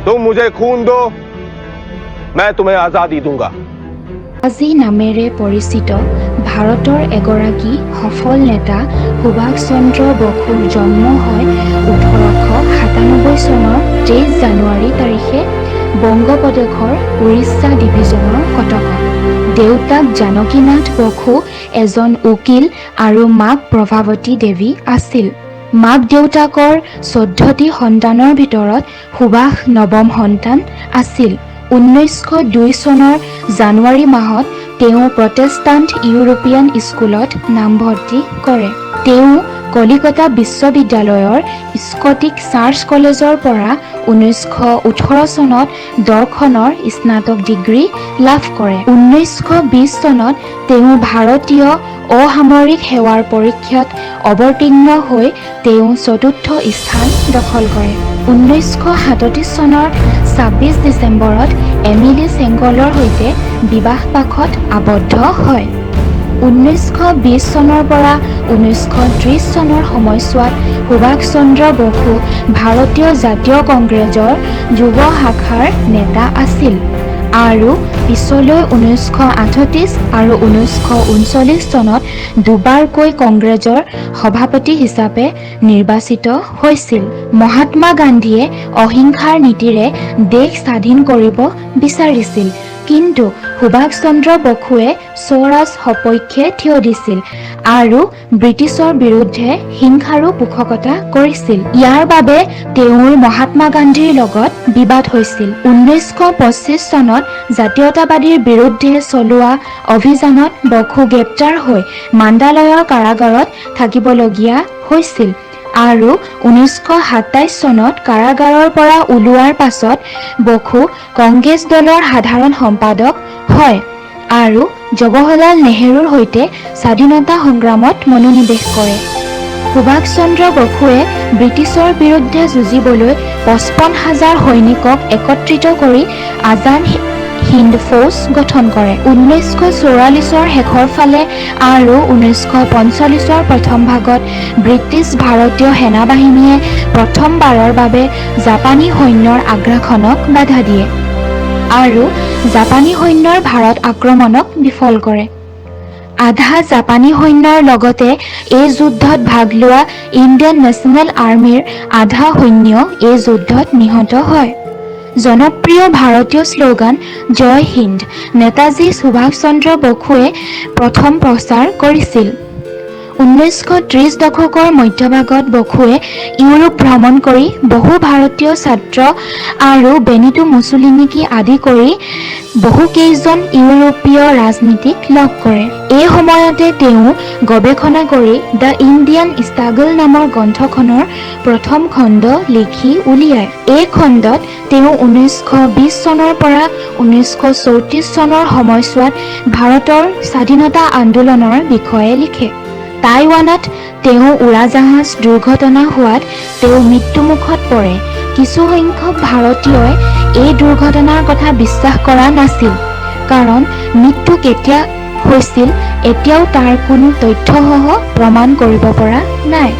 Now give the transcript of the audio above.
तुम मुझे खून दो, मैं तुम्हें आजादी दूंगा। আজি নামেৰে পৰিচিত ভাৰতৰ এগৰাকী সফল নেতা সুভাষ চন্দ্ৰ বসুৰ জন্ম হয় 1897 চনৰ 23 জানুৱাৰী তাৰিখে বংগোপদেশৰ উৰিষ্যা ডিভিজনৰ কটকত। দেউতাক জানকীনাথ বসু এজন উকিল আৰু মাক প্ৰভাৱতী দেৱী আছিল। মাক দেউতাকৰ 14টি সন্তানৰ ভিতৰত সুভাষ নৱম সন্তান আছিল। 1902 চনৰ জানুৱাৰী মাহত তেওঁ প্ৰটেষ্টাণ্ট ইউৰোপীয়ান স্কুলত নামভৰ্তি কৰে। তেওঁ কলিকতা বিশ্ববিদ্যালয়ৰ স্কটিক চাৰ্চ কলেজৰ পৰা 1918 চনত দৰ্শনৰ স্নাতক ডিগ্ৰী লাভ কৰে। 1920 চনত তেওঁ ভাৰতীয় অসামৰিক সেৱাৰ পৰীক্ষাত অৱতীৰ্ণ হৈ তেওঁ 4ৰ্থ স্থান দখল কৰে। 1937 চনৰ 26 ডিচেম্বৰত এমিলি চেংগলৰ সৈতে বিবাহপাশত আবদ্ধ হয়। 1920 চনৰ পৰা 1930 চনৰ সময়ছোৱাত সুভাষ চন্দ্ৰ বসু ভাৰতীয় জাতীয় কংগ্ৰেছৰ যুৱ শাখাৰ নেতা আছিল আৰু পিছলৈ 1938 আৰু 1939 চনত দুবাৰকৈ কংগ্ৰেছৰ সভাপতি হিচাপে নিৰ্বাচিত হৈছিল। মহাত্মা গান্ধীয়ে অহিংসাৰ নীতিৰে দেশ স্বাধীন কৰিব বিচাৰিছিল, কিন্তু সুভাষ চন্দ্ৰ বসুৱে স্বৰাজ সপক্ষে থিয় দিছিল আৰু ব্ৰিটিছৰ বিৰুদ্ধে হিংসাৰো পোষকতা কৰিছিল। ইয়াৰ বাবে তেওঁৰ মহাত্মা গান্ধীৰ লগত বিবাদ হৈছিল। 1925 চনত জাতীয়তাবাদীৰ বিৰুদ্ধে চলোৱা অভিযানত বসু গ্ৰেপ্তাৰ হৈ মাণ্ডালয়ৰ কাৰাগাৰত থাকিবলগীয়া হৈছিল আৰু 1927 চনত কাৰাগাৰৰ পৰা ওলোৱাৰ পাছত বসু কংগ্ৰেছ দলৰ সাধাৰণ সম্পাদক হয় আৰু জৱাহৰলাল নেহৰুৰ সৈতে স্বাধীনতা সংগ্ৰামত মনোনিৱেশ কৰে। সুভাষ চন্দ্ৰ বসুৱে ব্ৰিটিছৰ বিৰুদ্ধে যুঁজিবলৈ 55,000 সৈনিকক একত্ৰিত কৰি আজাদ হিন্দ ফৌজ গঠন কৰে। 1944 শেষৰ ফালে আৰু 1945 প্ৰথম ভাগত ব্ৰিটিছ ভাৰতীয় সেনাবাহিনীয়ে প্ৰথমবাৰৰ বাবে জাপানী সৈন্যৰ আগ্ৰাসনক বাধা দিয়ে আৰু জাপানী সৈন্যৰ ভাৰত আক্ৰমণক বিফল কৰে। আধা জাপানী সৈন্যৰ লগতে এই যুদ্ধত ভাগ লোৱা ইণ্ডিয়ান নেশ্যনেল আৰ্মীৰ আধা সৈন্য এই যুদ্ধত নিহত হয়। জনপ্ৰিয় ভাৰতীয় শ্লোগান জয় হিন্দ নেতাজী সুভাষ চন্দ্ৰ বসুৱে প্ৰথম প্ৰচাৰ কৰিছিল। 1930 দশকৰ মধ্যভাগত বসুৱে ইউৰোপ ভ্ৰমণ কৰি বহু ভাৰতীয় ছাত্ৰ আৰু বেনিটো মুছলিনীকে আদি কৰি বহুকেইজন ইউৰোপীয় ৰাজনীতিক লগ কৰে। এই সময়তে তেওঁ গৱেষণা কৰি দ্য ইণ্ডিয়ান ষ্ট্ৰাগল নামৰ গ্ৰন্থখনৰ প্ৰথম খণ্ড লিখি উলিয়ায়। এই খণ্ডত তেওঁ 1920 চনৰ পৰা 1934 চনৰ সময়ছোৱাত ভাৰতৰ স্বাধীনতা আন্দোলনৰ বিষয়ে লিখে। টাইৱানত তেওঁ উৰাজাহাজ দুৰ্ঘটনা হোৱাত তেওঁ মৃত্যুমুখত পৰে। কিছুসংখ্যক ভাৰতীয়ই এই দুৰ্ঘটনাৰ কথা বিশ্বাস কৰা নাছিল, কাৰণ মৃত্যু কেতিয়া হৈছিল এতিয়াও তাৰ কোনো তথ্যসহ প্ৰমাণ কৰিব পৰা নাই।